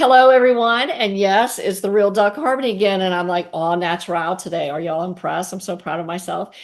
Hello, everyone. And yes, it's the real Duck Harmony again. And I'm like all natural today. Are y'all impressed? I'm so proud of myself.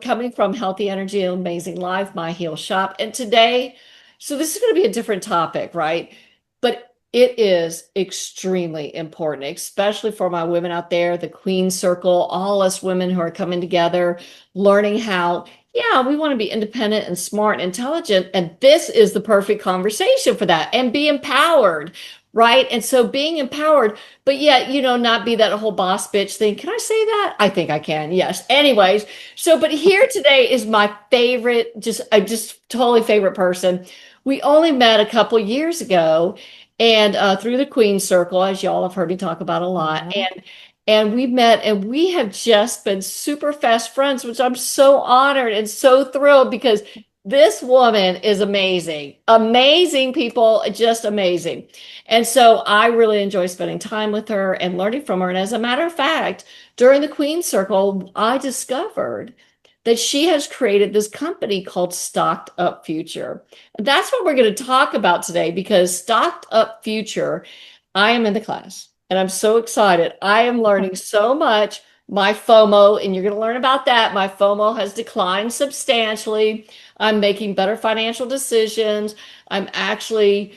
Coming from Healthy Energy and Amazing Life, my heel shop. And today, so this is going to be a different topic, right? But it is extremely important, especially for my women out there, the Queen Circle, all us women who are coming together, learning how, yeah, we want to be independent and smart and intelligent. And this is the perfect conversation for that and be empowered. Right. And so being empowered, but yet, not be that whole boss bitch thing. Can I say that? I think I can. Yes. Anyways, but here today is my favorite, just totally favorite person. We only met a couple years ago and through the Queen Circle, as y'all have heard me talk about a lot. Mhm. And we met and we have just been super fast friends, which I'm so honored and so thrilled because this woman is amazing. Amazing people, just amazing. And so I really enjoy spending time with her and learning from her. And as a matter of fact, during the Queen Circle, I discovered that she has created this company called Stocked Up Future. And that's what we're going to talk about today because Stocked Up Future, I am in the class and I'm so excited. I am learning so much. My FOMO, and you're going to learn about that. My FOMO has declined substantially. I'm making better financial decisions. I'm actually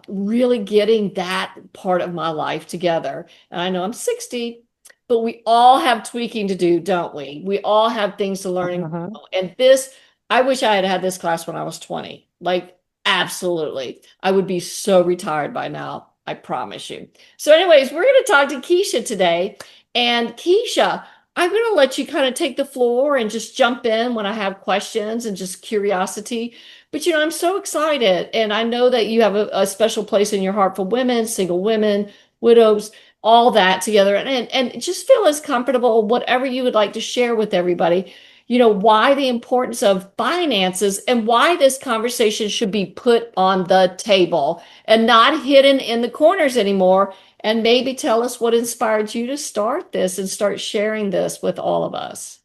really getting that part of my life together. And I know I'm 60, but we all have tweaking to do, don't we? We all have things to learn and Mhm. grow. And this, I wish I had had this class when I was 20. Like, absolutely. I would be so retired by now. I promise you. So, anyways, we're going to talk to Kisha today. And Kisha, I'm going to let you kind of take the floor and just jump in when I have questions and just curiosity. But I'm so excited. And I know that you have a special place in your heart for women, single women, widows, all that together. And just feel as comfortable, whatever you would like to share with everybody, why the importance of finances and why this conversation should be put on the table and not hidden in the corners anymore. And maybe tell us what inspired you to start this and start sharing this with all of us.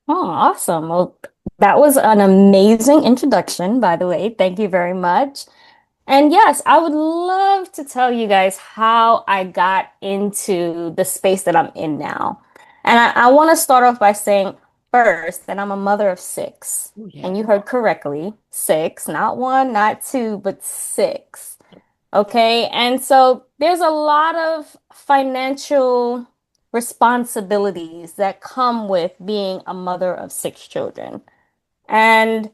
Oh, awesome. Well, that was an amazing introduction, by the way. Thank you very much. And yes, I would love to tell you guys how I got into the space that I'm in now. And I want to start off by saying first that I'm a mother of six. Oh, yeah. And you heard correctly, six, not one, not two, but six. Okay. And so there's a lot of financial responsibilities that come with being a mother of six children. And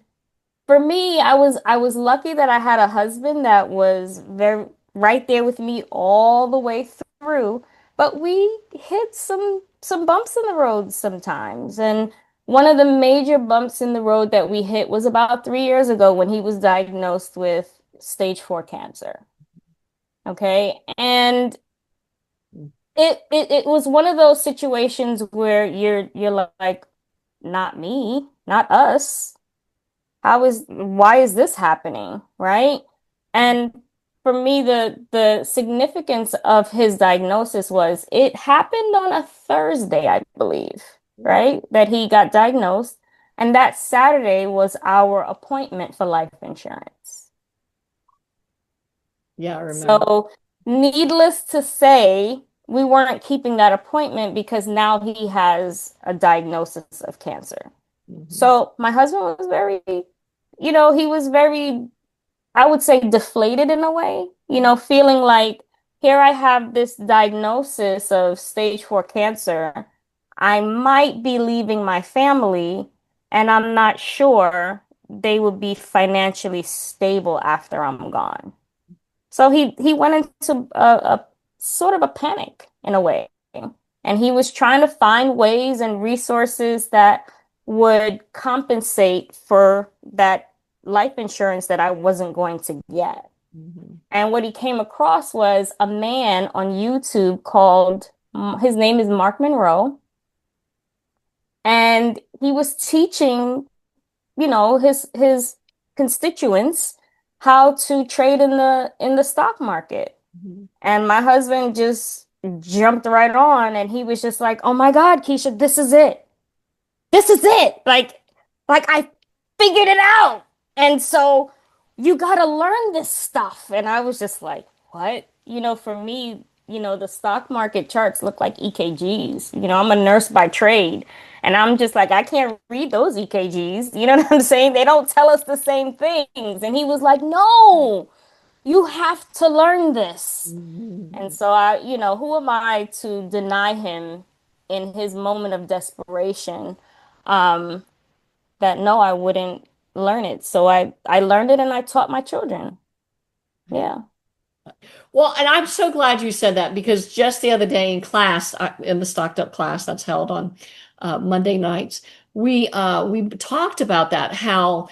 for me, I was lucky that I had a husband that was very right there with me all the way through, but we hit some bumps in the road sometimes. And one of the major bumps in the road that we hit was about 3 years ago when he was diagnosed with stage 4 cancer. Okay. And it was one of those situations where you're like, not me, not us. Why is this happening? Right? And for me, the significance of his diagnosis was it happened on a Thursday, I believe, right? That he got diagnosed. And that Saturday was our appointment for life insurance. Yeah, I remember. So, needless to say, we weren't keeping that appointment because now he has a diagnosis of cancer. Mhm. So, my husband was he was very, I would say, deflated in a way, feeling like here I have this diagnosis of stage 4 cancer. I might be leaving my family, and I'm not sure they will be financially stable after I'm gone. So he went into a sort of a panic in a way. And he was trying to find ways and resources that would compensate for that life insurance that I wasn't going to get. Mhm. And what he came across was a man on YouTube called, his name is Mark Monroe, and he was teaching, his constituents how to trade in the stock market. Mhm. And my husband just jumped right on and he was just like, "Oh my God, Keisha, this is it. This is it. Like I figured it out. And so you got to learn this stuff." And I was just like, what? For me, the stock market charts look like EKGs. I'm a nurse by trade. And I'm just like, I can't read those EKGs. You know what I'm saying? They don't tell us the same things. And he was like, no, you have to learn this. And Mhm. so who am I to deny him in his moment of desperation? Um, that no, I wouldn't learn it. So I learned it and I taught my children. Yeah. Well, and I'm so glad you said that because just the other day in class, in the Stocked Up class that's held on Monday nights, we talked about that how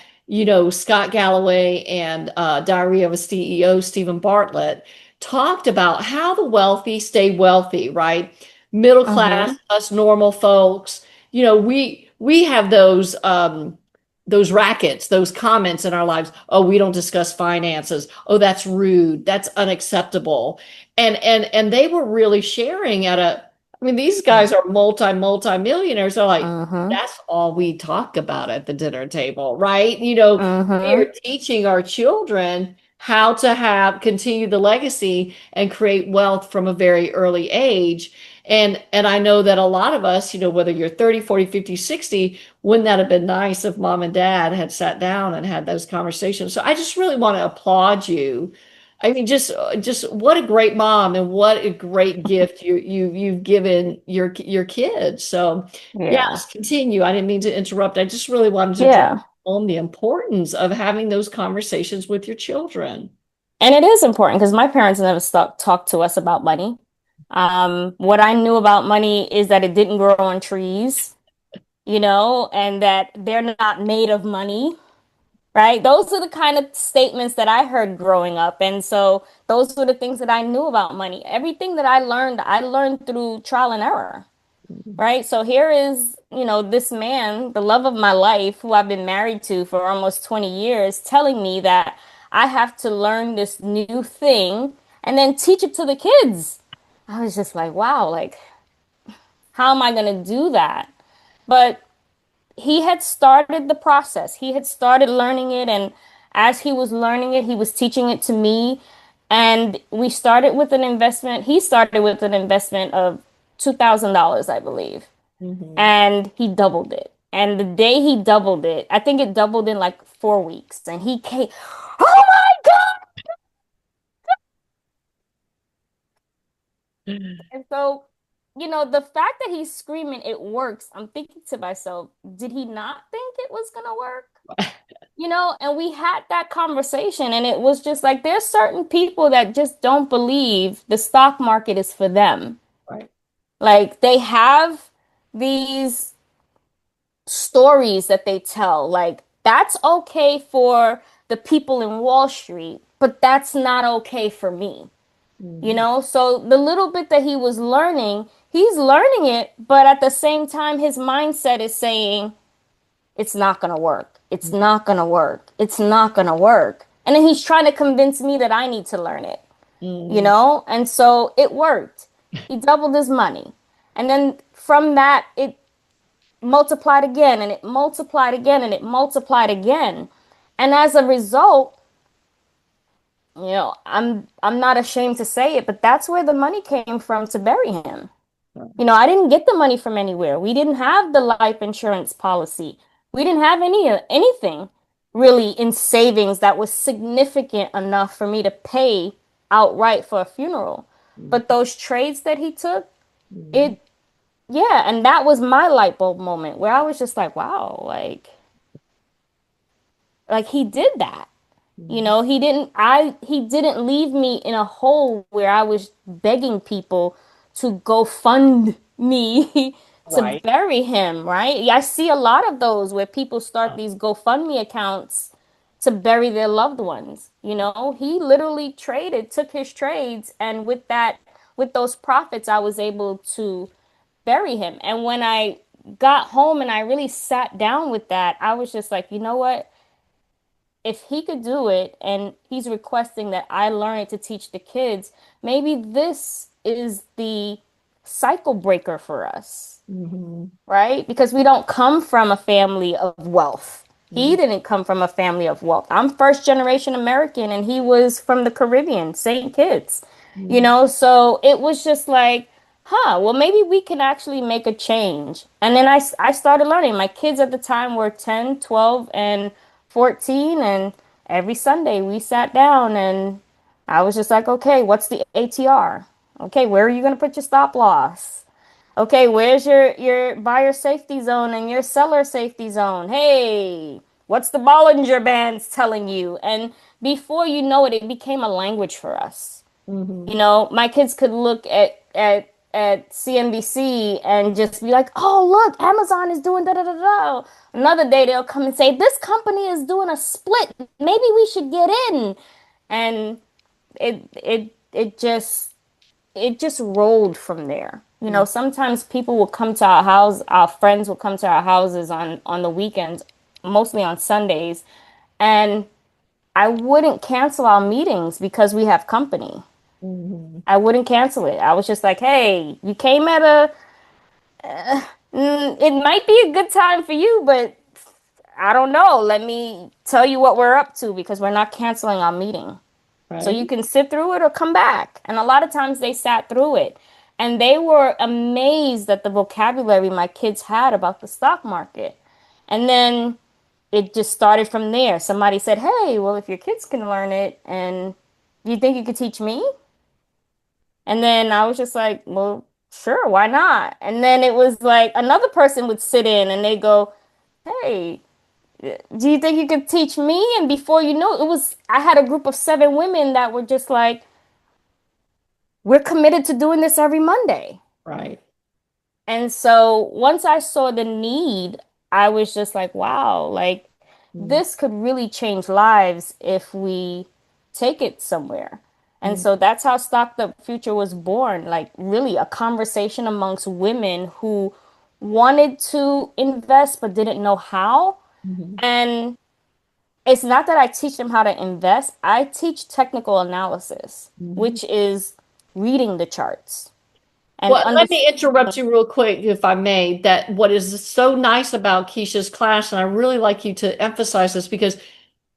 Scott Galloway and Diary of a CEO Stephen Bartlett talked about how the wealthy stay wealthy, right? Middle class, Mm-hmm. us normal folks, we have those rackets, those comments in our lives. Oh, we don't discuss finances. Oh, that's rude. That's unacceptable. And they were really sharing at a, I mean, these guys are multi millionaires. They're like, Mm-hmm. that's all we talk about at the dinner table, right? We are Mm-hmm. teaching our children how to continue the legacy and create wealth from a very early age. And I know that a lot of us, whether you're 30, 40, 50, 60, wouldn't that have been nice if mom and dad had sat down and had those conversations? So I just really want to applaud you. I mean, just what a great mom and what a great gift you've given your kids. So Yeah. yes, continue. I didn't mean to interrupt. I just really wanted to drive Yeah. home the importance of having those conversations with your children. And it is important because my parents never talked to us about money. What I knew about money is that it didn't grow on trees, and that they're not made of money, right? Those are the kind of statements that I heard growing up. And so those were the things that I knew about money. Everything that I learned through trial and error. Right? So here is, this man, the love of my life, who I've been married to for almost 20 years, telling me that I have to learn this new thing and then teach it to the kids. I was just like, wow, like, how am I going to do that? But he had started the process. He had started learning it. And as he was learning it, he was teaching it to me. And we started with an investment. He started with an investment of $2,000, I believe, Mhm. and he doubled it. And the day he doubled it, I think it doubled in like 4 weeks. And he came, oh my God! And so, the fact that he's screaming, it works, I'm thinking to myself, did he not think it was gonna work? And we had that conversation, and it was just like, there's certain people that just don't believe the stock market is for them. Right. Like, they have these stories that they tell. Like, that's okay for the people in Wall Street, but that's not okay for me. Mhm. So the little bit that he was learning, he's learning it, but at the same time, his mindset is saying, it's not gonna work. It's not gonna work. It's not gonna work. And then he's trying to convince me that I need to learn it, Mhm. And so it worked. He doubled his money. And then from that, it multiplied again and it multiplied again and it multiplied again. And as a result, I'm not ashamed to say it, but that's where the money came from to bury him. I didn't get the money from anywhere. We didn't have the life insurance policy. We didn't have anything really in savings that was significant enough for me to pay outright for a funeral. But those trades that he took, Mhm. it yeah, and that was my light bulb moment where I was just like, wow, like he did that. Mhm. He didn't leave me in a hole where I was begging people to go fund me to Right. bury him, right? I see a lot of those where people start these GoFundMe accounts to bury their loved ones. He literally took his trades, and with those profits, I was able to bury him. And when I got home and I really sat down with that, I was just like, you know what? If he could do it and he's requesting that I learn it to teach the kids, maybe this is the cycle breaker for us, Mhm. right? Because we don't come from a family of wealth. He didn't come from a family of wealth. I'm first generation American and he was from the Caribbean, St. Kitts, Mhm. so it was just like, well, maybe we can actually make a change. And then I started learning. My kids at the time were 10, 12, and 14. And every Sunday we sat down and I was just like, okay, what's the ATR? Okay, where are you going to put your stop loss? Okay, where's your buyer safety zone and your seller safety zone? Hey, what's the Bollinger Bands telling you? And before you know it, it became a language for us. Mhm. My kids could look at CNBC and just be like, "Oh, look, Amazon is doing da da da da." Another day they'll come and say, "This company is doing a split. Maybe we should get in." And it just rolled from there. Mhm. Sometimes people will come to our house, our friends will come to our houses on the weekends, mostly on Sundays, and I wouldn't cancel our meetings because we have company. Mhm. I wouldn't cancel it. I was just like, "Hey, you came at a it might be a good time for you, but I don't know. Let me tell you what we're up to because we're not canceling our meeting." So you Right. can sit through it or come back. And a lot of times they sat through it. And they were amazed at the vocabulary my kids had about the stock market. And then it just started from there. Somebody said, "Hey, well, if your kids can learn it, and you think you could teach me?" And then I was just like, "Well, sure, why not?" And then it was like another person would sit in and they go, "Hey, do you think you could teach me?" And before you know, I had a group of 7 women that were just like, we're committed to doing this every Monday. Right. And so once I saw the need, I was just like, wow, like Mhm. this could really change lives if we take it somewhere. And Mhm. so that's how Stock the Future was born, like really a conversation amongst women who wanted to invest but didn't know how. Mhm. And it's not that I teach them how to invest, I teach technical analysis, Mhm. which is reading the charts and Well, let me interrupt understanding. you real quick, if I may. That what is so nice about Keisha's class, and I really like you to emphasize this because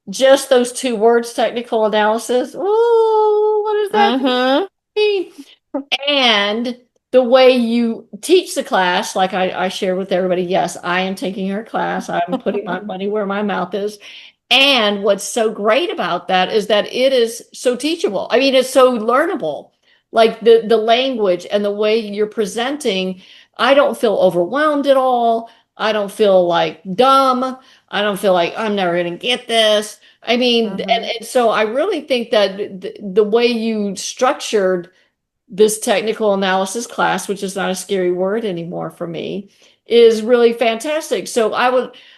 just those two words, technical analysis, ooh, what does that Mm-hmm. mean? And the way you teach the class, like I share with everybody, yes, I am taking her class. I'm putting my money where my mouth is. And what's so great about that is that it is so teachable. I mean, it's so learnable. Like the language and the way you're presenting, I don't feel overwhelmed at all. I don't feel like dumb. I don't feel like I'm never going to get this. I mean, Mm-hmm. and so I really think that the way you structured this technical analysis class, which is not a scary word anymore for me, is really fantastic. So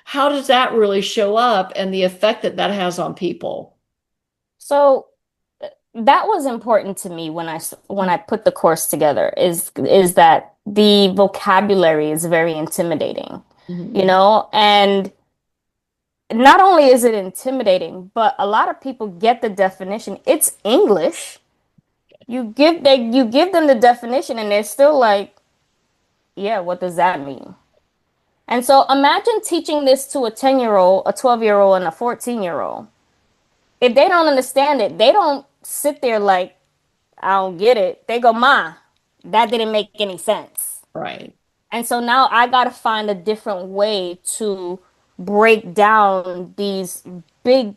how does that really show up and the effect that that has on people? So that was important to me when I put the course together is that the vocabulary is very intimidating, Mhm. and not only is it intimidating, but a lot of people get the definition. It's English. You give them the definition and they're still like, yeah, what does that mean? And so imagine teaching this to a 10-year-old, a 12-year-old, and a 14-year-old. If they don't understand it, they don't sit there like, I don't get it. They go, "Ma, that didn't make any sense." Right. And so now I got to find a different way to break down these big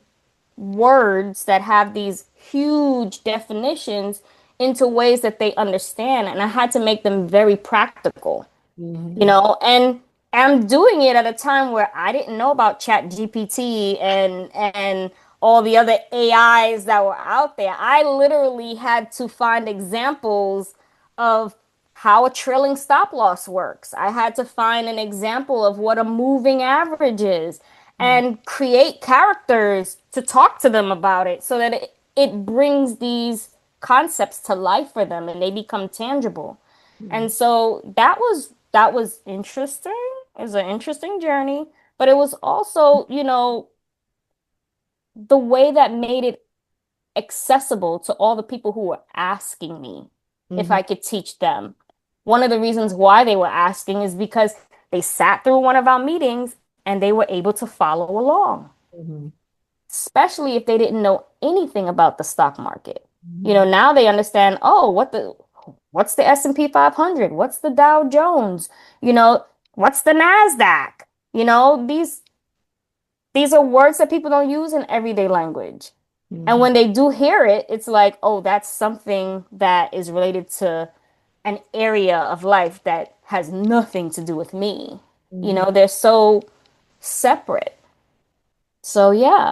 words that have these huge definitions into ways that they understand. And I had to make them very practical. Mhm. And I'm doing it at a time where I didn't know about Chat GPT and all the other AIs that were out there. I literally had to find examples of how a trailing stop loss works. I had to find an example of what a moving average is and create characters to talk to them about it so that it brings these concepts to life for them and they become tangible. Mhm. And so that was interesting. It was an interesting journey, but it was also, the way that made it accessible to all the people who were asking me if Mhm. I could teach them. One of the reasons why they were asking is because they sat through one of our meetings and they were able to follow along, Mhm. especially if they didn't know anything about the stock market. Mhm. Now they understand, oh, what's the S&P 500? What's the Dow Jones? You know, what's the Nasdaq? These are words that people don't use in everyday language. And Mhm. when they do hear it, it's like, oh, that's something that is related to an area of life that has nothing to do with me. Mhm. They're so separate. So yeah.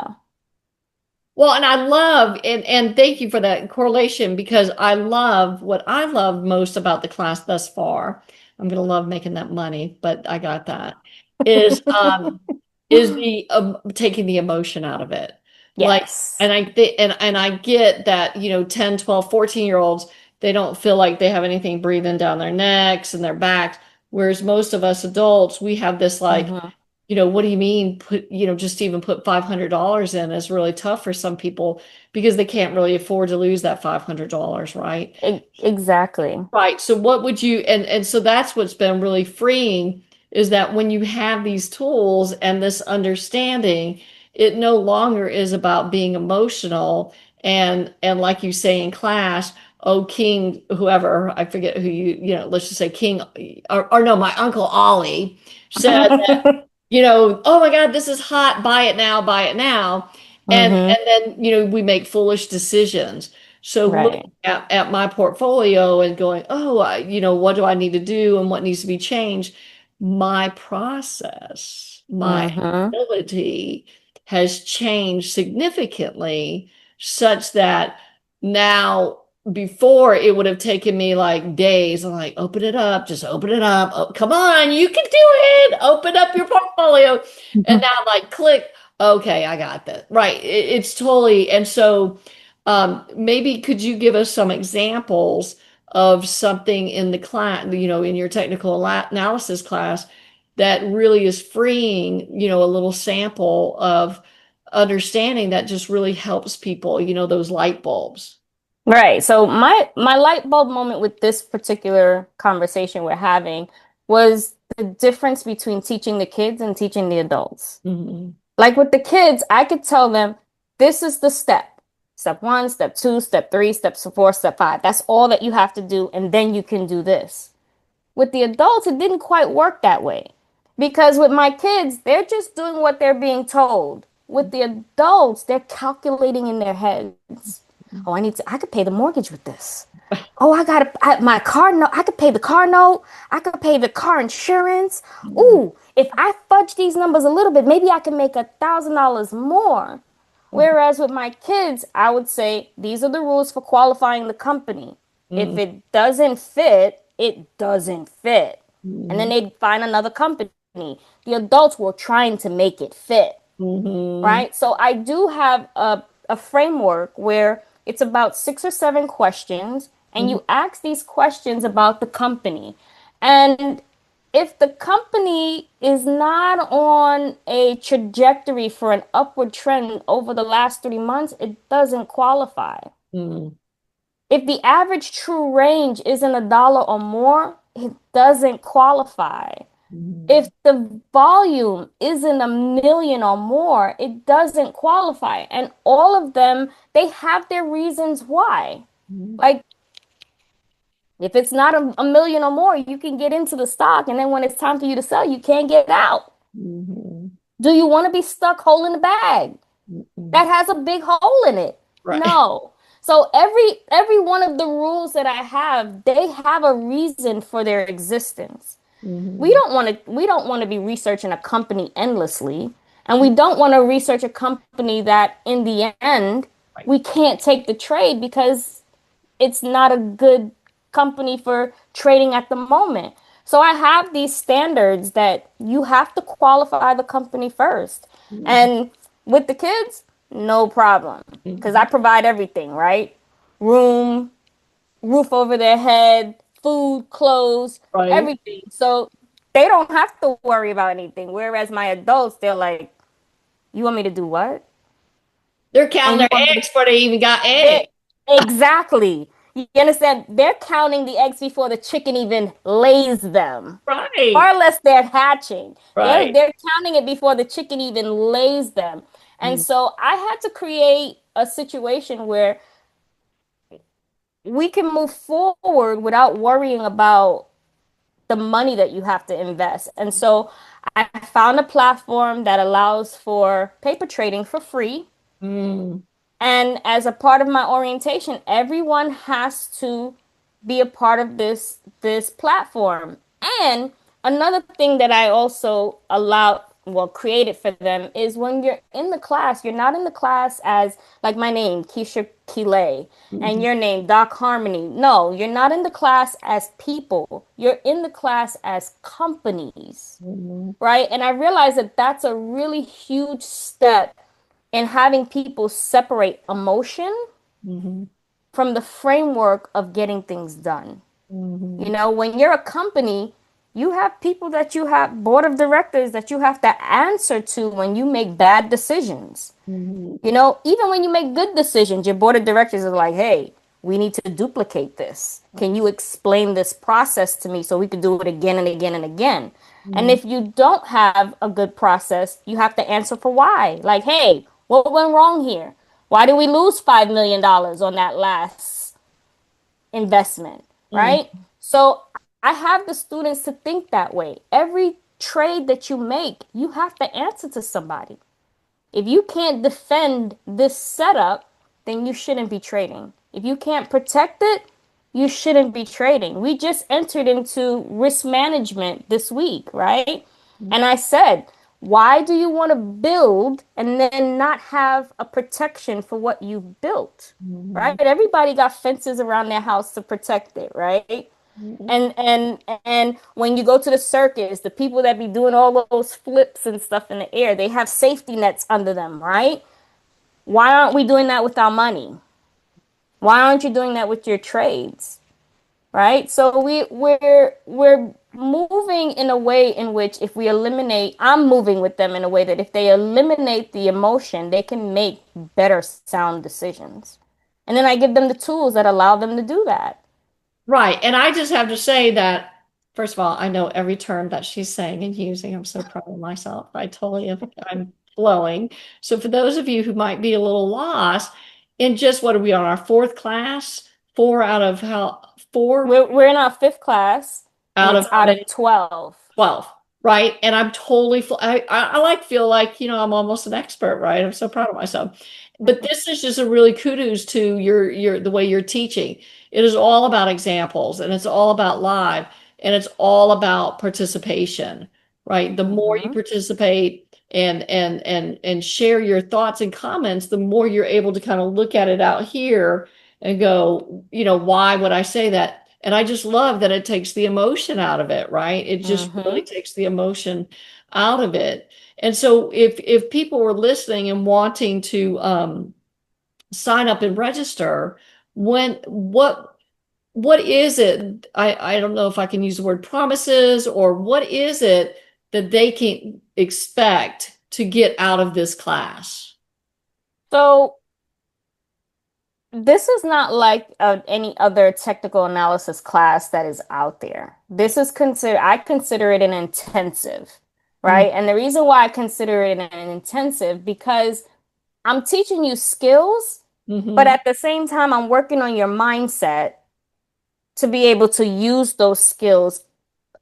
Well, and I love and thank you for that correlation because I love what I love most about the class thus far. I'm gonna love making that money, but I got that. Is is the taking the emotion out of it. Like, Yes. and I think and I get that, 10, 12, 14 year olds, they don't feel like they have anything breathing down their necks and their backs, whereas most of us adults, we have this like, Hmm. what do you mean put, just even put $500 in is really tough for some people because they can't really afford to lose that $500, right? Exactly. Right. So what would you and so that's what's been really freeing is that when you have these tools and this understanding, it no longer is about being emotional and like you say in class, oh King, whoever, I forget who let's just say King or no, my Uncle Ollie said oh my God, this is hot, buy it now. Hmm. And then, we make foolish decisions. So looking Right. at my portfolio and going, oh, what do I need to do and what needs to be changed? My process, my Hmm. ability has changed significantly such that now before it would have taken me like days. I'm like, open it up, just open it up. Oh, come on, you can do it. Open up your portfolio. And now I'm like, click. Okay, I got that. Right. It's totally. And so maybe could you give us some examples of something in the class, in your technical analysis class that really is freeing, a little sample of understanding that just really helps people, those light bulbs. Right. So my light bulb moment with this particular conversation we're having was the difference between teaching the kids and teaching the adults. Mhm. Like with the kids, I could tell them this is the step. Step one, step two, step three, step four, step five. That's all that you have to do, and then you can do this. With the adults, it didn't quite work that way. Because with my kids, they're just doing what they're being told. With the adults, they're calculating in their heads. Oh, I could pay the mortgage with this. Oh, my car note. I could pay the car note. I could pay the car insurance. Ooh, if I fudge these numbers a little bit, maybe I can make $1,000 more. Whereas with my kids, I would say these are the rules for qualifying the company. If Mhm. it doesn't fit, it doesn't fit. And then Mhm. they'd find another company. The adults were trying to make it fit, Mhm. right? So I do have a framework where it's about 6 or 7 questions, and Mhm. you ask these questions about the company. And if the company is not on a trajectory for an upward trend over the last 3 months, it doesn't qualify. Mhm. If the average true range isn't $1 or more, it doesn't qualify. If Mhm. the volume isn't 1 million or more, it doesn't qualify. And all of them, they have their reasons why. Mhm. Like, if it's not a million or more, you can get into the stock. And then when it's time for you to sell, you can't get out. Mhm. Do you want to be stuck holding the bag Mhm. that has a big hole in it? Right. No. So every one of the rules that I have, they have a reason for their existence. Mhm. We don't want to be researching a company endlessly, and we don't want to research a company that in the end Right. we can't take the trade because it's not a good company for trading at the moment. So I have these standards that you have to qualify the company first. Mhm. And with the kids, no problem because I Mhm. provide everything, right? Room, roof over their head, food, clothes, Right. everything. So they don't have to worry about anything. Whereas my adults, they're like, you want me to do what? They're counting And you their want me to eggs before they even got they eggs. exactly. You understand? They're counting the eggs before the chicken even lays them. Right. Far less they're hatching. They're Right. they're counting it before the chicken even lays them. And Mm, so I had to create a situation where we can move forward without worrying about the money that you have to invest. And so I found a platform that allows for paper trading for free. mm, And as a part of my orientation, everyone has to be a part of this platform. And another thing that I also created for them is when you're in the class, you're not in the class as like my name, Kisha Queeley, and mhm, your name, Doc Harmony. No, you're not in the class as people. You're in the class as companies, mhm, right? And I realized that that's a really huge step in having people separate emotion mhm, from the framework of getting things done. You mhm, know, when you're a company, you have people that you have, board of directors that you have to answer to when you make bad decisions. mhm, You know, even when you make good decisions, your board of directors are like, hey, we need to duplicate this. Can you explain this process to me so we can do it again and again and again? And mhm, if you don't have a good process, you have to answer for why. Like, hey, what went wrong here? Why did we lose $5 million on that last investment? mhm, Right? So I have the students to think that way. Every trade that you make, you have to answer to somebody. If you can't defend this setup, then you shouldn't be trading. If you can't protect it, you shouldn't be trading. We just entered into risk management this week, right? And I said, why do you want to build and then not have a protection for what you've built? Right? mhm, Everybody got fences around their house to protect it, right? mhm, And when you go to the circus, the people that be doing all those flips and stuff in the air, they have safety nets under them, right? Why aren't we doing that with our money? Why aren't you doing that with your trades? Right? So we're moving in a way in which if we eliminate, I'm moving with them in a way that if they eliminate the emotion, they can make better sound decisions. And then I give them the tools that allow them to do that. Right. And I just have to say that, first of all, I know every term that she's saying and using. I'm so proud of myself. I'm flowing. So for those of you who might be a little lost, in just what are we on our fourth class? Four out of how, four We're in our fifth class, and out of it's how out many? of 12. 12, right? And I'm totally, I like feel like, I'm almost an expert, right? I'm so proud of myself. But this is just a really kudos to the way you're teaching. It is all about examples and it's all about live and it's all about participation, right? The more you Mm-hmm. participate and share your thoughts and comments, the more you're able to kind of look at it out here and go, why would I say that? And I just love that it takes the emotion out of it, right? It just really Mm-hmm. takes the emotion out of it. And so if people were listening and wanting to sign up and register, when what is it? I don't know if I can use the word promises or what is it that they can expect to get out of this class? So this is not like any other technical analysis class that is out there. I consider it an intensive, right? And the reason why I consider it an intensive because I'm teaching you skills, but Mm-hmm. at the same time, I'm working on your mindset to be able to use those skills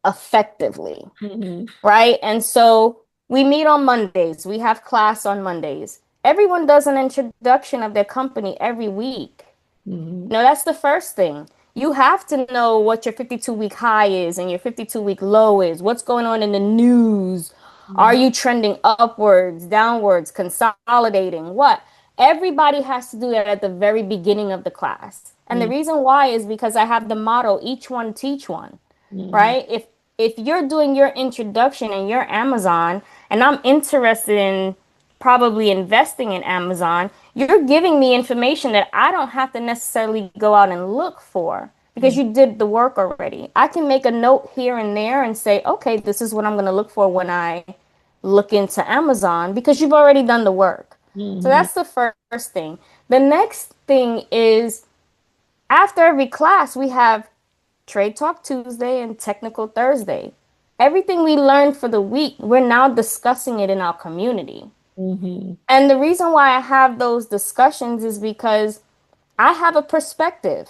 effectively. Mm-hmm. Right? And so we meet on Mondays. We have class on Mondays. Everyone does an introduction of their company every week. Mm-hmm. No, that's the first thing. You have to know what your 52-week high is and your 52-week low is. What's going on in the news? Are Mm-hmm. you trending upwards, downwards, consolidating? What? Everybody has to do that at the very beginning of the class. And the reason why is because I have the motto, each one teach one, Mm-hmm. right? If you're doing your introduction and you're Amazon and I'm interested in probably investing in Amazon, you're giving me information that I don't have to necessarily go out and look for because you did the work already. I can make a note here and there and say, okay, this is what I'm going to look for when I look into Amazon because you've already done the work. So Mm-hmm. that's the first thing. The next thing is After every class, we have Trade Talk Tuesday and Technical Thursday. Everything we learned for the week, we're now discussing it in our community. Mm-hmm. And the reason why I have those discussions is because I have a perspective.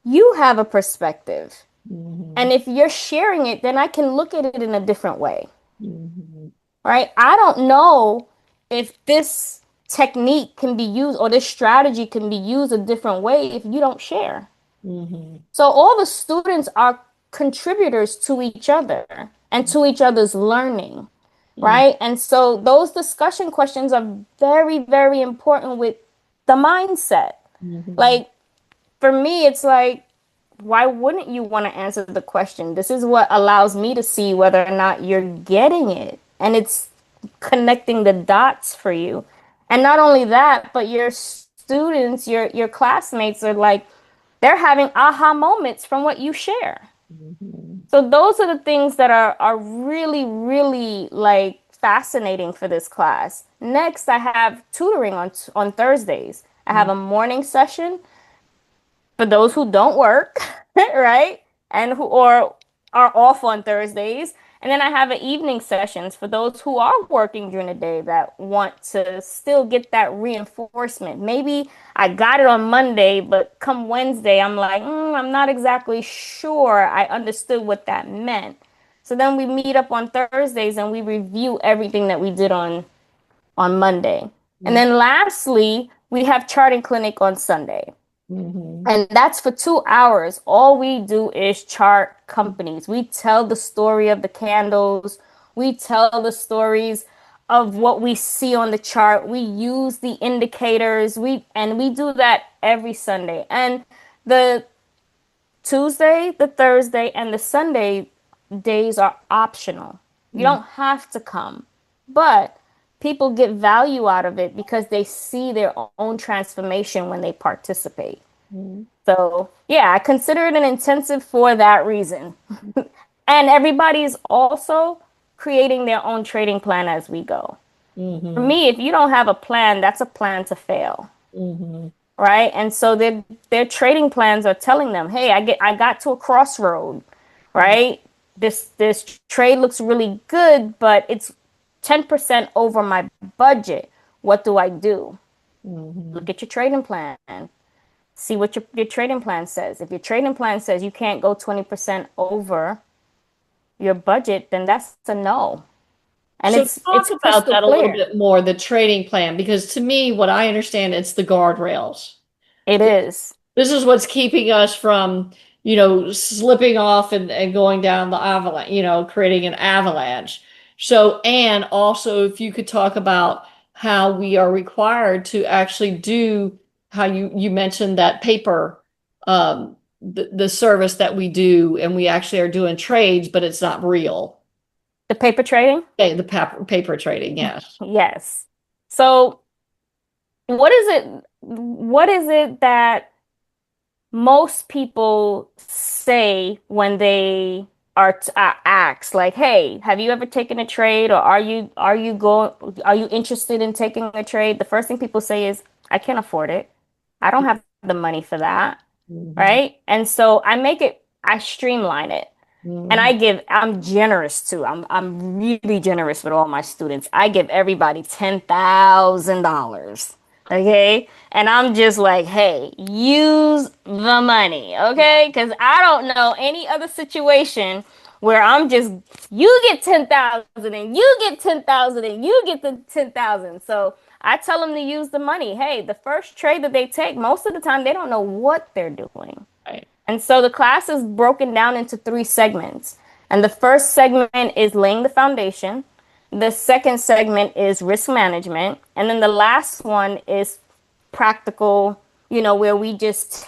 You have a perspective. Mm-hmm. And if you're sharing it, then I can look at it in a different way, Mm-hmm. right? I don't know if this technique can be used or this strategy can be used a different way if you don't share. Mm-hmm. So all the students are contributors to each other and to each other's learning, right? And so those discussion questions are very, very important with the mindset. Mm-hmm. Like for me, it's like, why wouldn't you want to answer the question? This is what allows me to see whether or not you're getting it. And it's connecting the dots for you. And not only that, but your students, your classmates are like, they're having aha moments from what you share. Mm-hmm. So those are the things that are really, really like fascinating for this class. Next, I have tutoring on Thursdays. I have a morning session for those who don't work, right? And who or are off on Thursdays. And then I have an evening sessions for those who are working during the day that want to still get that reinforcement. Maybe I got it on Monday, but come Wednesday, I'm like, I'm not exactly sure I understood what that meant. So then we meet up on Thursdays and we review everything that we did on Monday. And then lastly, we have charting clinic on Sunday. Mm-hmm. And that's for 2 hours. All we do is chart companies. We tell the story of the candles. We tell the stories of what we see on the chart. We use the indicators. We do that every Sunday. And the Tuesday, the Thursday, and the Sunday days are optional. You Mm-hmm. don't have to come. But people get value out of it because they see their own transformation when they participate. So, yeah, I consider it an intensive for that reason. And everybody's also creating their own trading plan as we go. For Mm-hmm. me, if you don't have a plan, that's a plan to fail, Mm-hmm. right? And so their trading plans are telling them, "Hey, I got to a crossroad, right? This trade looks really good, but it's 10% over my budget. What do I do?" Mm-hmm. Look at your trading plan. See what your trading plan says. If your trading plan says you can't go 20% over your budget, then that's a no. And So it's talk about crystal that a little clear. bit more, the trading plan, because to me, what I understand, it's the guardrails. It is. This is what's keeping us from, slipping off and going down the avalanche, creating an avalanche. So, and also if you could talk about how we are required to actually do how you mentioned that paper, the service that we do, and we actually are doing trades, but it's not real. The paper trading? Okay, the paper trading, yes. Yes. So what is it that most people say when they are asked like, "Hey, have you ever taken a trade or are you interested in taking a trade?" The first thing people say is, "I can't afford it. I don't have the money for that." Mhm. Right? And so I streamline it. And Mhm. I'm generous too. I'm really generous with all my students. I give everybody $10,000. Okay? And I'm just like, hey, use the money, okay? Because I don't know any other situation where you get 10,000 and you get 10,000 and you get the 10,000. So I tell them to use the money. Hey, the first trade that they take, most of the time they don't know what they're doing. Right. And so the class is broken down into three segments. And the first segment is laying the foundation. The second segment is risk management. And then the last one is practical, where we just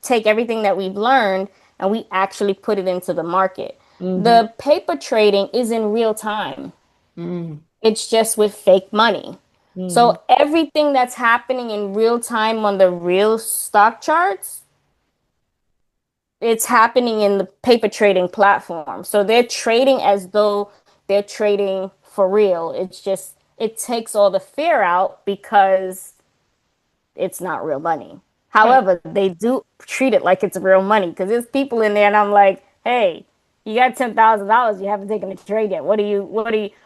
take everything that we've learned and we actually put it into the market. Mhm. The paper trading is in real time. Mhm. It's just with fake money. Mhm. So everything that's happening in real time on the real stock charts, it's happening in the paper trading platform. So they're trading as though they're trading for real. It's just, it takes all the fear out because it's not real money. Right. However, they do treat it like it's real money because there's people in there, and I'm like, hey, you got $10,000. You haven't taken a trade yet.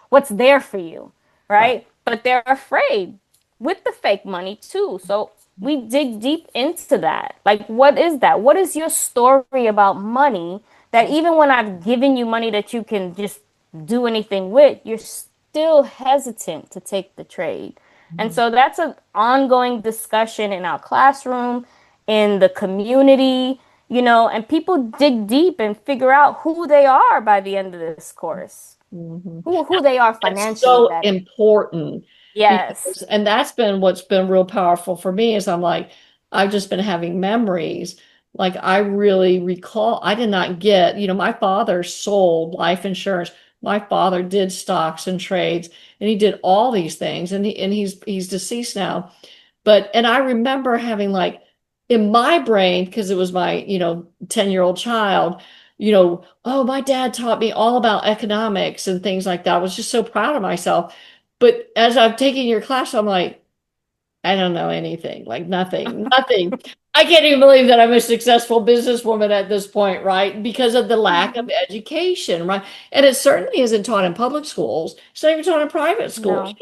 What's there for you? Right. Right? But they're afraid with the fake money too. So we dig deep into that. Like, what is that? What is your story about money that even when I've given you money that you can just do anything with, you're still hesitant to take the trade? And Mhm. so that's an ongoing discussion in our classroom, in the community, and people dig deep and figure out who they are by the end of this course. Mhm. Who they are That's financially, so that is. important Yes. because, and that's been what's been real powerful for me is I'm like, I've just been having memories. Like I really recall, I did not get, my father sold life insurance. My father did stocks and trades, and he did all these things, and he's deceased now. But and I remember having like in my brain, because it was my, 10-year-old child, oh, my dad taught me all about economics and things like that. I was just so proud of myself. But as I'm taking your class, I'm like, I don't know anything, like nothing, nothing. I can't even believe that I'm a successful businesswoman at this point, right? Because of the lack of Mhm. education, right? And it certainly isn't taught in public schools. It's not even taught in private schools. No.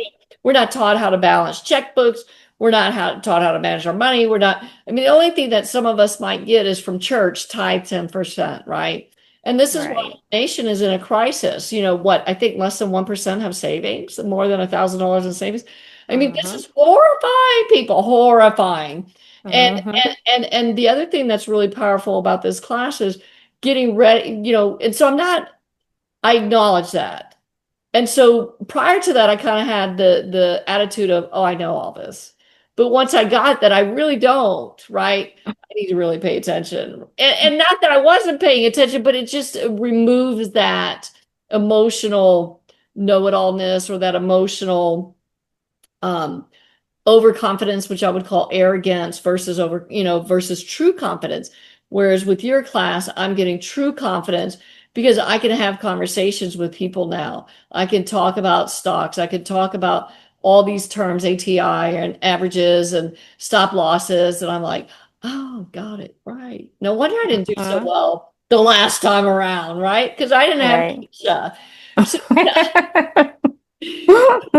We're not taught how to balance checkbooks. We're not taught how to manage our money. We're not, I mean, the only thing that some of us might get is from church, tithe 10%, right? And this is why Right. the nation is in a crisis. You know what? I think less than 1% have savings, more than $1,000 in savings. I mean, this Mm-hmm. is horrifying, people, horrifying. And Mm-hmm. and the other thing that's really powerful about this class is getting ready, and so I acknowledge that. And so prior to that, I kind of had the attitude of, oh, I know all this. But once I got that, I really don't, right? I need to really pay attention. And not that I wasn't paying attention, but it just removes that emotional know-it-allness or that emotional um overconfidence, which I would call arrogance versus versus true confidence. Whereas with your class, I'm getting true confidence because I can have conversations with people now. I can talk about stocks. I can talk about all these terms, ATI and averages and stop losses. And I'm like, oh, got it. Right. No wonder I didn't do so Mm-hmm. well the last time around, right? Because I didn't have Right. Keisha. So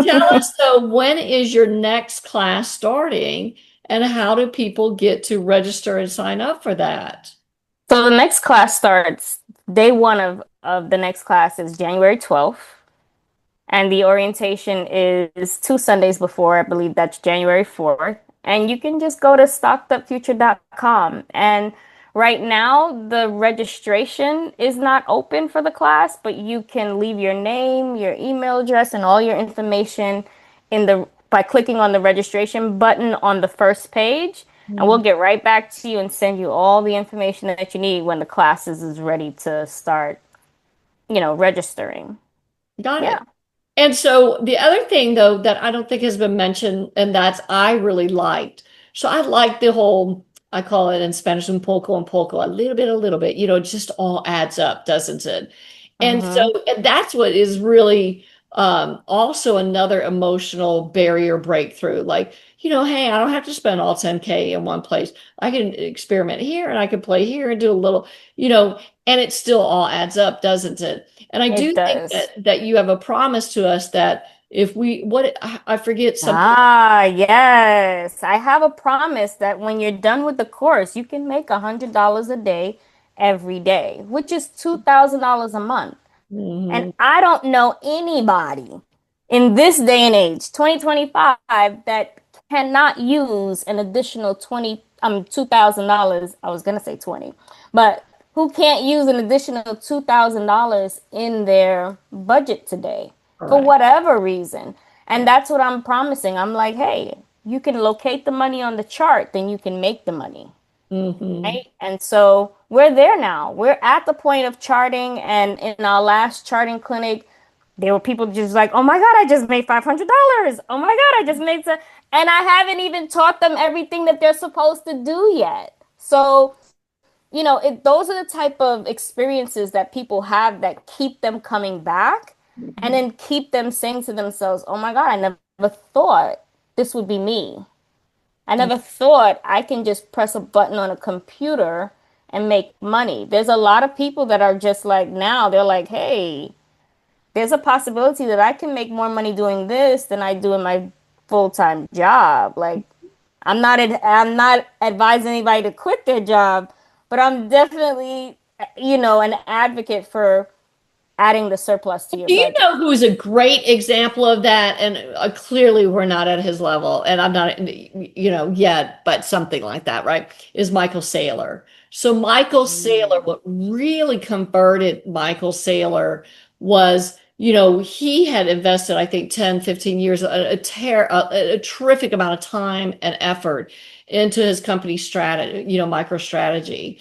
tell us though, when is your next class starting and how do people get to register and sign up for that? So the next class starts, day one of the next class is January 12th. And the orientation is 2 Sundays before. I believe that's January 4th. And you can just go to stockedupfuture.com. And right now, the registration is not open for the class, but you can leave your name, your email address, and all your information by clicking on the registration button on the first page. And we'll Mhm. get right back to you and send you all the information that you need when the classes is ready to start, registering. Got Yeah. it. And so the other thing though that I don't think has been mentioned, and that's I really liked. So I like the whole, I call it in Spanish un poco, a little bit, it just all adds up, doesn't it? And so Mm-hmm. and that's what is really also another emotional barrier breakthrough. Like, hey, I don't have to spend all 10K in one place. I can experiment here and I can play here and do a little, and it still all adds up, doesn't it? And I It do think does. that you have a promise to us that if we what I forget something. Ah, yes. I have a promise that when you're done with the course, you can make $100 a day every day, which is $2,000 a month. And Mhm. I don't know anybody in this day and age, 2025, that cannot use an additional $2,000. I was gonna say 20, but who can't use an additional $2,000 in their budget today for Correct. whatever reason. And Right. that's what I'm promising. I'm like, hey, you can locate the money on the chart, then you can make the money. Hmm. Right. And so we're there now. We're at the point of charting. And in our last charting clinic, there were people just like, oh my God, I just made $500. Oh my God, I just made some. And I haven't even taught them everything that they're supposed to do yet. So, those are the type of experiences that people have that keep them coming back and Hmm. then keep them saying to themselves, oh my God, I never thought this would be me. I never thought I can just press a button on a computer and make money. There's a lot of people that are just like now, they're like, hey, there's a possibility that I can make more money doing this than I do in my full-time job. Like I'm not advising anybody to quit their job, but I'm definitely, an advocate for adding the surplus to your Do you budget. know who's a great example of that? And clearly, we're not at his level, and I'm not, yet, but something like that, right? Is Michael Saylor. So, Michael Saylor, Mm. what really converted Michael Saylor was, he had invested, I think, 10, 15 years, a terrific amount of time and effort into his company strategy, MicroStrategy.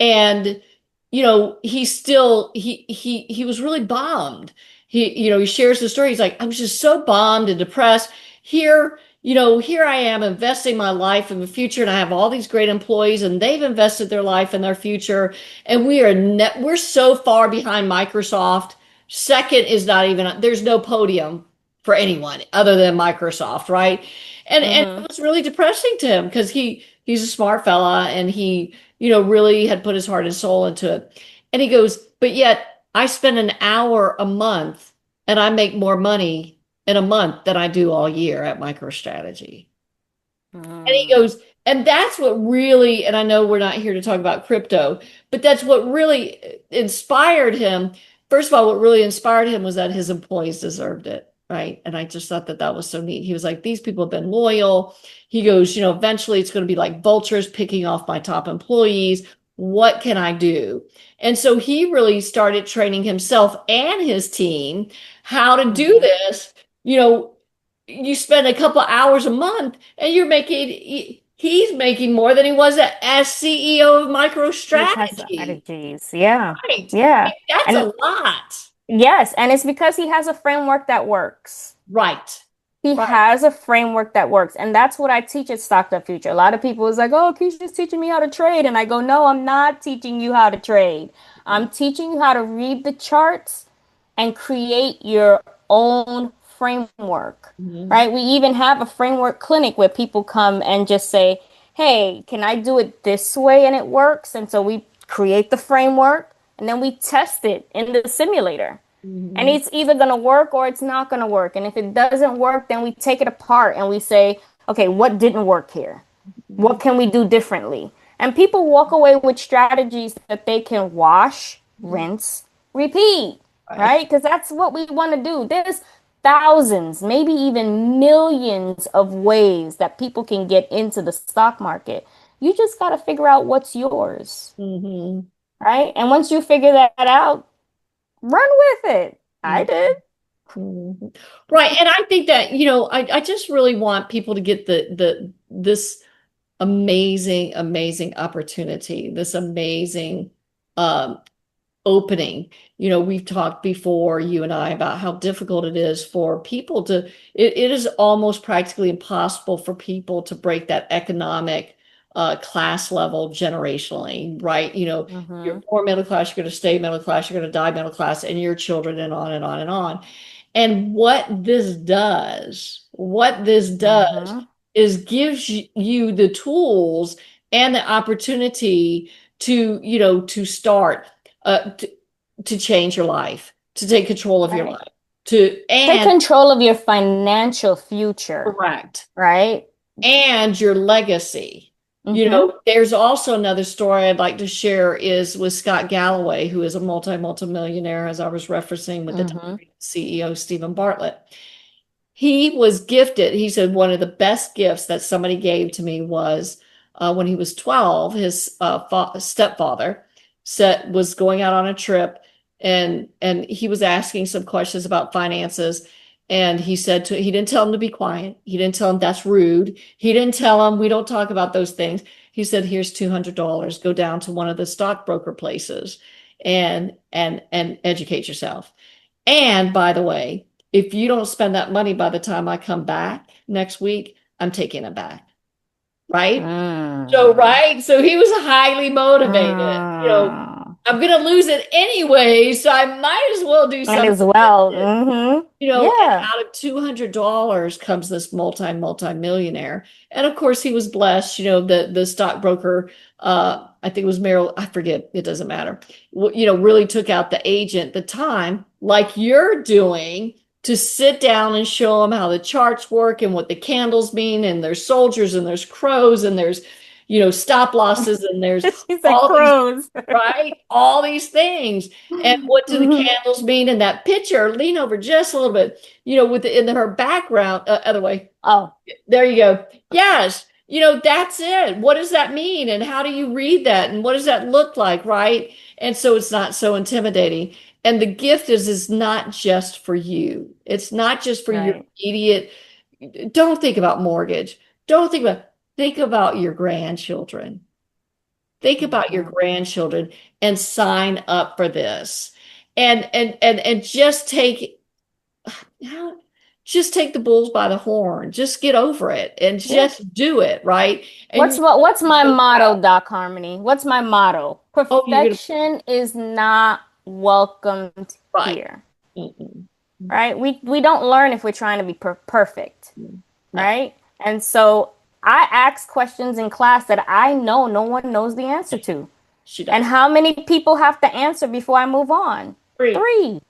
And he still he was really bummed. He shares the story. He's like, I was just so bummed and depressed. Here I am investing my life in the future, and I have all these great employees, and they've invested their life in their future, and we're so far behind Microsoft. Second is not even, there's no podium for anyone other than Microsoft, right? And it Mm-hmm. was really depressing to him because he's a smart fella, and he really had put his heart and soul into it. And he goes, but yet I spend an hour a month and I make more money in a month than I do all year at MicroStrategy. And he Mm. goes, and that's what really, and I know we're not here to talk about crypto, but that's what really inspired him. First of all, what really inspired him was that his employees deserved it, right? And I just thought that that was so neat. He was like, these people have been loyal. He goes, eventually it's going to be like vultures picking off my top employees. What can I do? And so he really started training himself and his team how to do Mm-hmm. this. You know, you spend a couple hours a month and he's making more than he was as CEO of Because MicroStrategy. strategies. Yeah. Right. Yeah. That's And a lot. yes, and it's because he has a framework that works. Right. He Right. has a framework that works. And that's what I teach at Stocked Up Future. A lot of people is like, oh, Keisha's teaching me how to trade. And I go, no, I'm not teaching you how to trade. I'm teaching you how to read the charts and create your own framework, Mhm. right? We even have a framework clinic where people come and just say, hey, can I do it this way? And it works. And so we create the framework and then we test it in the simulator. And Mhm. it's either going to work or it's not going to work. And if it doesn't work, then we take it apart and we say, okay, what didn't work here? Mhm. What can we do differently? And people walk away with strategies that they can wash, rinse, repeat, Right. right? Because that's what we want to do. There's thousands, maybe even millions of ways that people can get into the stock market. You just got to figure out what's yours, Mhm. right? And once you figure that out, run with it. I Mhm. did. Mhm. Right. And I think that, I just really want people to get this amazing, amazing opportunity, this amazing um, opening. We've talked before, you and I, about how difficult it is for people it is almost practically impossible for people to break that economic class level generationally, right? You're Mm-hmm. born middle class, you're going to stay middle class, you're going to die middle class, and your children, and on and on and on. And what this does Mm-hmm. is gives you the tools and the opportunity to start uh, to, to change your life, to take control of your Right. life, to Take and control of your financial future, correct, right? and your legacy. Mm-hmm. There's also another story I'd like to share is with Scott Galloway, who is a multi-millionaire, as I was referencing with the Mm-hmm. CEO Stephen Bartlett. He was gifted. He said one of the best gifts that somebody gave to me was when he was 12, his stepfather was going out on a trip, and he was asking some questions about finances. And he didn't tell him to be quiet. He didn't tell him that's rude. He didn't tell him we don't talk about those things. He said, here's $200. Go down to one of the stockbroker places and educate yourself. And by the way, if you don't spend that money by the time I come back next week, I'm taking it back. Right? So, Mm. right. So he was highly motivated. Mm. I'm going to lose it anyway, so I might as well do Might as something with well. it. And Yeah. out of $200 comes this multi-millionaire. And of course, he was blessed. The stockbroker, I think it was Merrill, I forget, it doesn't matter. Really took out the agent the time, like you're doing, to sit down and show them how the charts work and what the candles mean. And there's soldiers and there's crows and there's, stop losses and there's She said all these, crows. right? All these things. And what do the Mhm. candles mean in that picture? Lean over just a little bit, in her background, other way. Oh, There you go. Yes. That's it. What does that mean? And how do you read that? And what does that look like? Right. And so it's not so intimidating. And the gift is not just for you. It's not just for your right. immediate. Don't think about mortgage. Don't think about your grandchildren. Think about your Mhm. grandchildren and sign up for this. And just take the bulls by the horn. Just get over it and Yeah. just do it, right? And What's you're what what's going to my be so motto, proud. Doc Harmony? What's my motto? Oh, you're gonna Perfection is not welcomed right. here, Mm-mm. right? We don't learn if we're trying to be perfect, No, right? And so I ask questions in class that I know no one knows the answer to. she And does. how many people have to answer before I move on? Free. Three.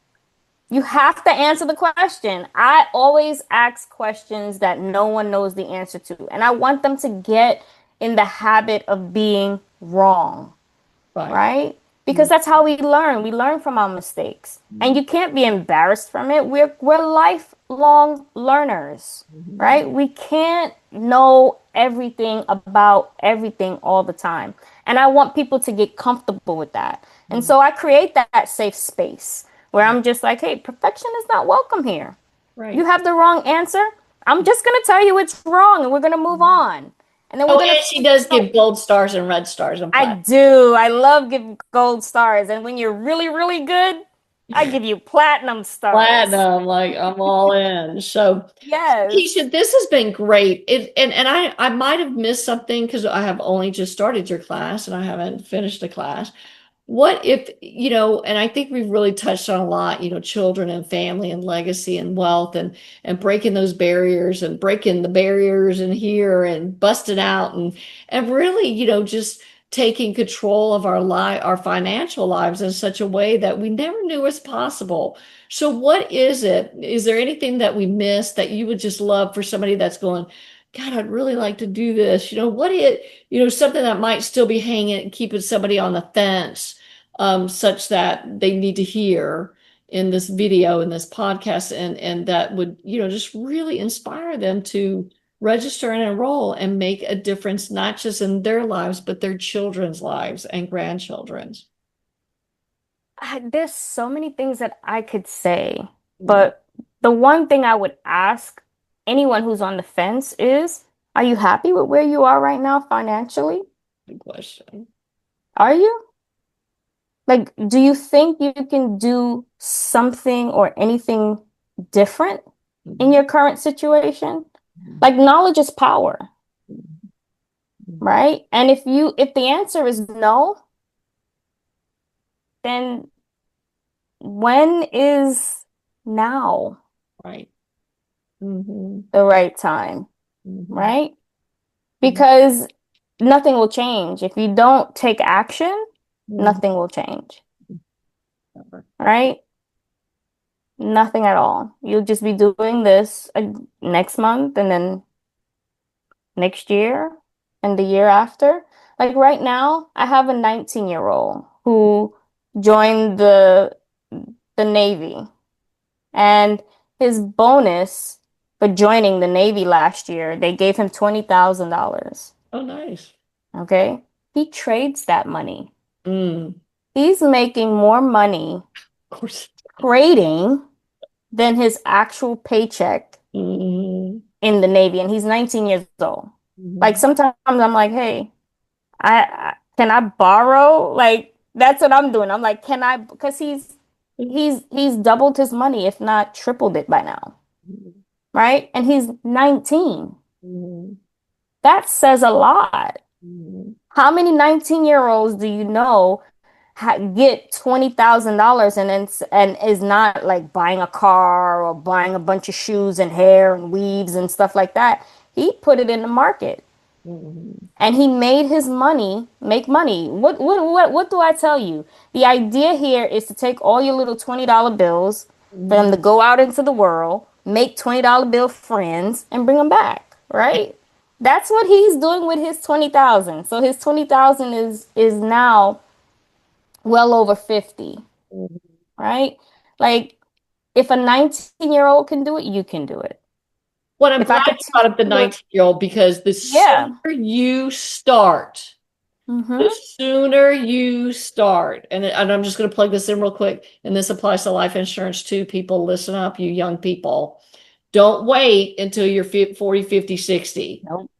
You have to answer the question. I always ask questions that no one knows the answer to, and I want them to get in the habit of being wrong, Right. right? Because Mm-hmm. that's how we learn. We learn from our mistakes. And you can't be embarrassed from it. We're lifelong learners, Mm-hmm. right? We can't know everything about everything all the time. And I want people to get comfortable with that. And so I create that safe space where I'm just like, hey, perfection is not welcome here. You Right. have the wrong answer. I'm just going to tell you it's wrong and we're going to move on. And then we're Oh, going to and she does give gold stars and red stars and I platinum. do. I love giving gold stars. And when you're really, really good, I give you platinum stars. Platinum, like I'm all in. So, Yes. Keisha, this has been great. And I might have missed something because I have only just started your class and I haven't finished the class. What if, and I think we've really touched on a lot, children and family and legacy and wealth and breaking those barriers and breaking the barriers in here and busting out and really, just taking control of our financial lives in such a way that we never knew was possible. So what is it? Is there anything that we missed that you would just love for somebody that's going, God, I'd really like to do this. Something that might still be hanging, keeping somebody on the fence, such that they need to hear in this video, in this podcast, and that would, just really inspire them to register and enroll and make a difference, not just in their lives, but their children's lives and grandchildren's. There's so many things that I could say, Mm, but the one thing I would ask anyone who's on the fence is, are you happy with where you are right now financially? good question. Are you? Like, do you think you can do something or anything different in Mhm, your current situation? mhm, Like, knowledge is power, mhm. right? And if the answer is no, then when is now Right. Hmm. the right time, Hmm. right? Because nothing will change. If you don't take action, Hmm. nothing will change, right? Nothing at all. You'll just be doing this next month and then next year and the year after. Like right now, I have a 19-year-old who joined the Navy, and his bonus for joining the Navy last year, they gave him $20,000. Oh, nice. Okay? He trades that money. Mm, He's making more money of course. trading than his actual paycheck Hmm. in the Navy, and he's 19 years old. Like Hmm. sometimes I'm like, hey, I can I borrow? Like that's what I'm doing. I'm like, can I? Because he's doubled his money, if not tripled it by now, right? And he's 19. Hmm. That says a lot. Hmm. How many 19-year-olds do you know get $20,000 and then and is not like buying a car or buying a bunch of shoes and hair and weaves and stuff like that. He put it in the market Mhm. and he made his money make money. What do I tell you? The idea here is to take all your little $20 bills for Mhm. them to go out into the world, make $20 bill friends and bring them back, right? That's what he's doing with his 20,000. So his 20,000 is now well over 50, Mhm. right? Like if a 19-year-old can do it, you can do it. Well, I'm If I glad could you teach brought up the you to do it, 19-year-old because the yeah. sooner you start, the Mm-hmm. sooner you start, and I'm just going to plug this in real quick, and this applies to life insurance too. People, listen up, you young people. Don't wait until you're 40, 50, 60. Nope.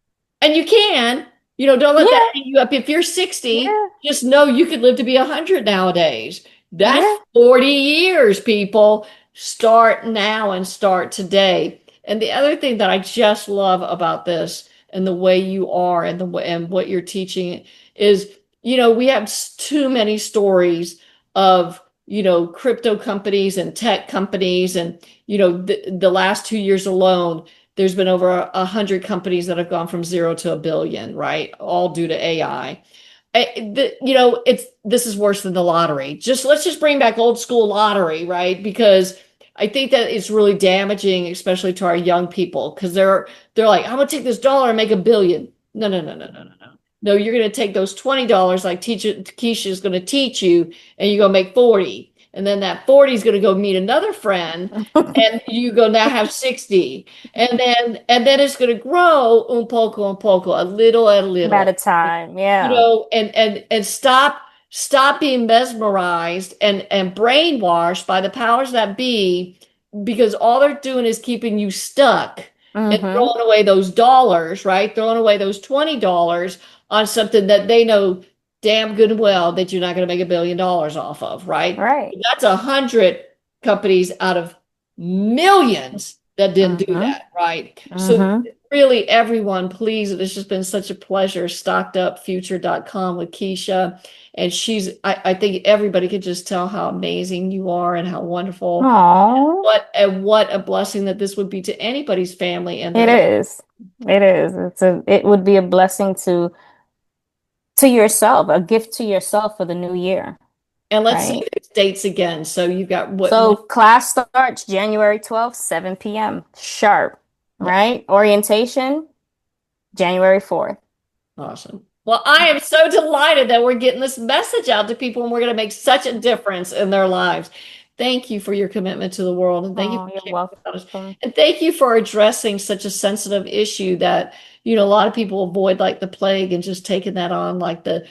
And you can, don't let that Yeah, hang you up. If you're 60, yeah, just know you could live to be 100 nowadays. That's yeah. 40 years, people. Start now and start today. And the other thing that I just love about this and the way you are and the way and what you're teaching is, we have too many stories of, crypto companies and tech companies and, the last 2 years alone there's been over 100 companies that have gone from zero to a billion, right? All due to AI. This is worse than the lottery. Let's just bring back old school lottery, right? Because I think that it's really damaging, especially to our young people, because they're like, I'm gonna take this dollar and make a billion. No, no, no, no, no, no, no. No, you're gonna take those $20 like teacher Keisha is gonna teach you, and you're gonna make 40. And then that 40 is gonna go meet another friend, and you go now have 60. And then it's going to grow un poco, a little at a At little. a time, yeah. And stop being mesmerized and brainwashed by the powers that be, because all they're doing is keeping you stuck and Mm-hmm. throwing away those dollars, right? Throwing away those $20 on something that they know damn good and well that you're not going to make $1 billion off of, right? Right. That's 100 companies out of millions that didn't do Mm-hmm. that, right? So Mm-hmm. really, everyone, please, it's just been such a pleasure. Stockedupfuture.com with Keisha. And I think everybody could just tell how amazing you are and how wonderful. Oh, What a blessing that this would be to anybody's family and it that. is. It is. It would be a blessing to yourself, a gift to yourself for the new year, And let's say right? those dates again. So you've got what? So class starts January 12th, 7 p.m. sharp, Yeah, right? Orientation, January 4th. awesome. Well, I am so delighted that we're getting this message out to people and we're going to make such a difference in their lives. Thank you for your commitment to the world and thank you Oh, for you're caring about us. welcome. And thank you for addressing such a sensitive issue that, a lot of people avoid like the plague and just taking that on like the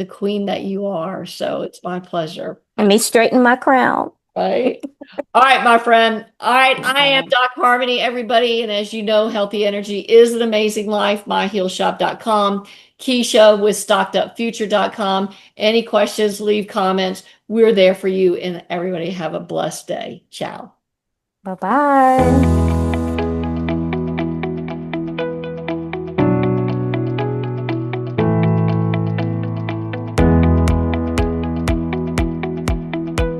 queen that you are. So it's my pleasure. Let me straighten my crown. Right. All right, my friend. All right. I am Okay. Doc Harmony, everybody. And as you know, healthy energy is an amazing life. MyHealShop.com. Keisha with stockedupfuture.com. Any questions, leave comments. We're there for you. And everybody have a blessed day. Ciao. Bye-bye.